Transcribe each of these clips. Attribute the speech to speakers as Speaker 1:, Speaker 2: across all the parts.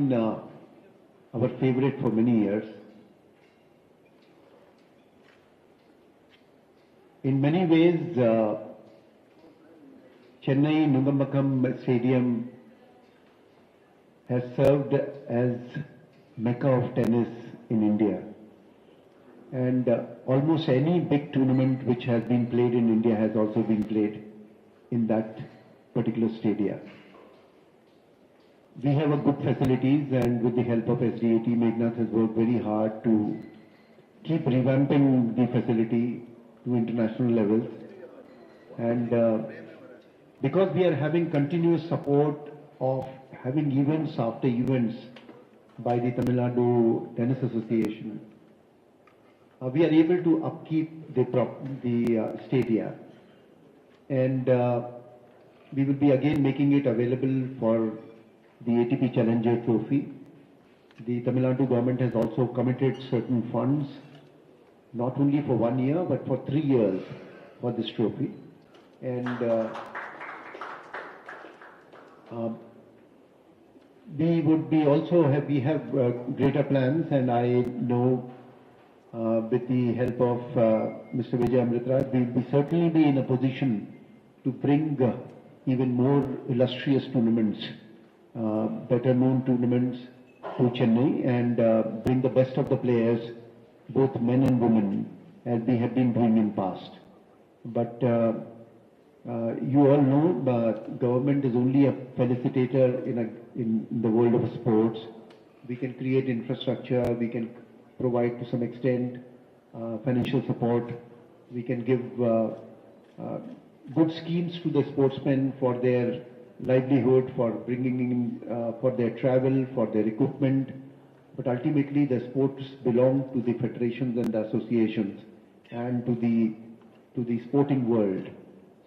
Speaker 1: been our favorite for many years. In many ways, Chennai Nungambakkam Stadium has served as Mecca of tennis in India. And almost any big tournament which has been played in India has also been played in that particular stadium. We have a good facilities, and with the help of SDAT, Megnath has worked very hard to keep revamping the facility to international levels. And because we are having continuous support of having events after events by the Tamil Nadu Tennis Association, we are able to upkeep the stadia, and we will be again making it available for the ATP Challenger Trophy. The Tamil Nadu government has also committed certain funds, not only for 1 year but for 3 years for this trophy, and we would be also we have greater plans, and I know with the help of Mr. Vijay Amritraj, we will certainly be in a position to bring even more illustrious tournaments, better known tournaments to Chennai, and bring the best of the players, both men and women, as we have been doing in past. But you all know the government is only a facilitator in the world of sports. We can create infrastructure, we can provide to some extent financial support, we can give good schemes to the sportsmen for their livelihood, for bringing in, for their travel, for their equipment. But ultimately the sports belong to the federations and the associations and to the sporting world.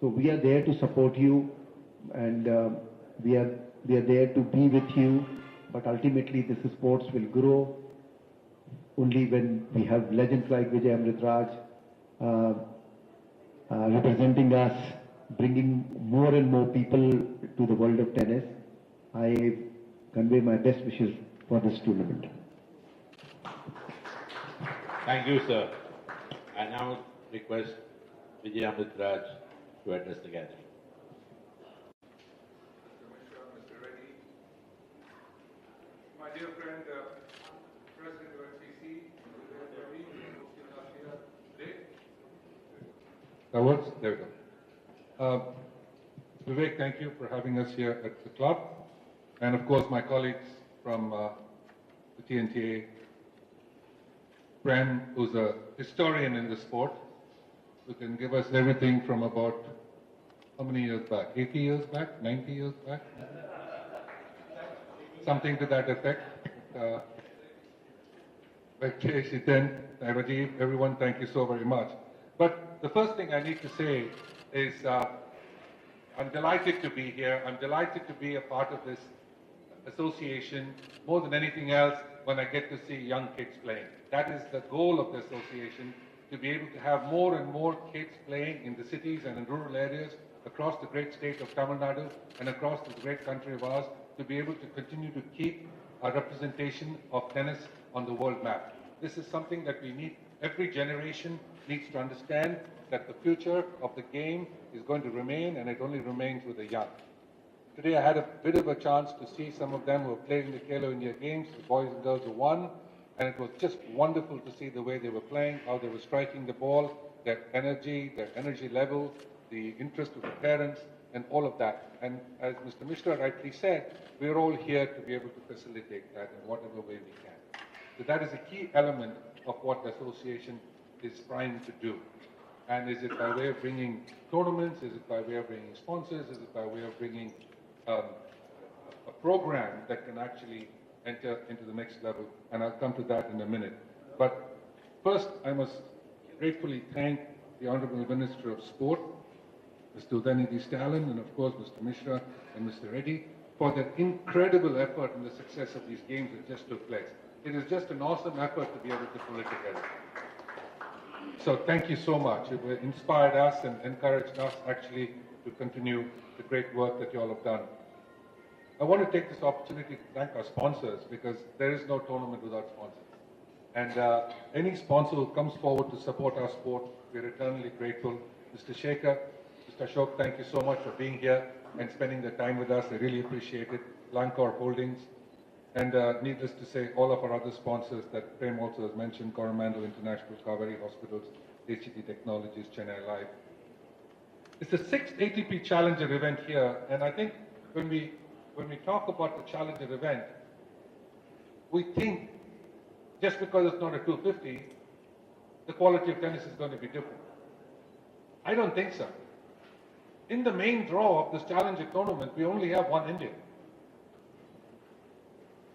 Speaker 1: So we are there to support you, and we are there to be with you, but ultimately this sports will grow only when we have legends like Vijay Amritraj representing us, bringing more and more people to the world of tennis. I convey my best wishes for this tournament.
Speaker 2: Thank you, sir. I now request Vijay Amritraj to address the gathering.
Speaker 3: Mr. Reddy, my dear friend, President of NPC, today.
Speaker 4: That works? There we go. Vivek, thank you for having us here at the club. And of course, my colleagues from the TNTA, Prem, who's a historian in the sport, who can give us everything from about, how many years back? 80 years back? 90 years back? Something to that effect. Rajesh, Hiten, Rajiv, everyone, thank you so very much. But the first thing I need to say is I'm delighted to be here. I'm delighted to be a part of this association. More than anything else, when I get to see young kids playing. That is the goal of the association, to be able to have more and more kids playing in the cities and in rural areas across the great state of Tamil Nadu and across this great country of ours, to be able to continue to keep our representation of tennis on the world map. This is something that we need. Every generation needs to understand that the future of the game is going to remain, and it only remains with the young. Today I had a bit of a chance to see some of them who have played in the Khelo India Games, the boys and girls who won, and it was just wonderful to see the way they were playing, how they were striking the ball, their energy level, the interest of the parents, and all of that. And as Mr. Mishra rightly said, we're all here to be able to facilitate that in whatever way we can. So that is a key element of what the association is trying to do. And is it by way of bringing tournaments? Is it by way of bringing sponsors? Is it by way of bringing a program that can actually enter into the next level? And I'll come to that in a minute. But first, I must gratefully thank the Honorable Minister of Sport, Mr. Udayanidhi Stalin, and of course Mr. Mishra and Mr. Reddy, for their incredible effort in the success of these games that just took place. It is just an awesome effort to be able to pull it together. So thank you so much. It inspired us and encouraged us actually to continue the great work that you all have done. I want to take this opportunity to thank our sponsors because there is no tournament without sponsors. And any sponsor who comes forward to support our sport, we're eternally grateful. Mr. Shekhar, Mr. Ashok, thank you so much for being here and spending the time with us. I really appreciate it. Lankor Holdings. And needless to say, all of our other sponsors that Prem also has mentioned, Coromandel International, Kaveri Hospitals, HCT Technologies, Chennai Life. It's the 6th ATP Challenger event here, and I think when we talk about the Challenger event, we think just because it's not a 250, the quality of tennis is going to be different. I don't think so. In the main draw of this Challenger tournament, we only have one Indian.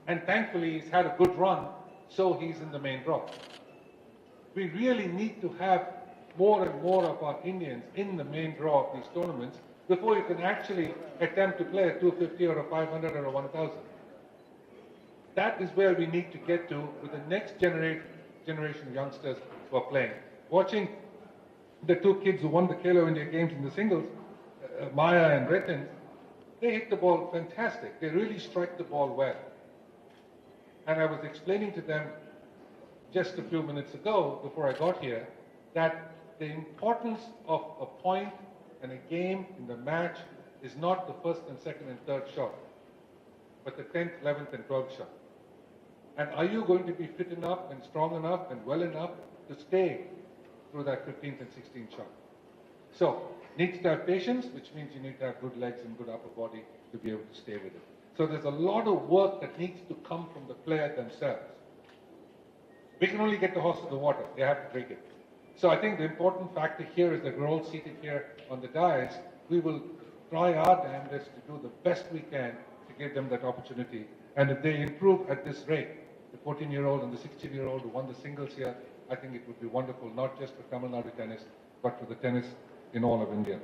Speaker 4: And thankfully, he's had a good run, so he's in the main draw. We really need to have more and more of our Indians in the main draw of these tournaments before you can actually attempt to play a 250 or a 500 or a 1000. That is where we need to get to with the next generation of youngsters who are playing. Watching the two kids who won the Khelo India Games in the singles, Maya and Retin, they hit the ball fantastic. They really strike the ball well. And I was explaining to them just a few minutes ago, before I got here, that the importance of a point and a game in the match is not the first and second and third shot, but the 10th, 11th and 12th shot. And are you going to be fit enough and strong enough and well enough to stay through that 15th and 16th shot? So, needs to have patience, which means you need to have good legs and good upper body to be able to stay with it. So there's a lot of work that needs to come from the player themselves. We can only get the horse to the water. They have to drink it. So I think the important factor here is that we're all seated here on the dais. We will try our damnedest to do the best we can to give them that opportunity. And if they improve at this rate, the 14-year-old and the 16-year-old who won the singles here, I think it would be wonderful, not just for Tamil Nadu tennis, but for the tennis in all of India.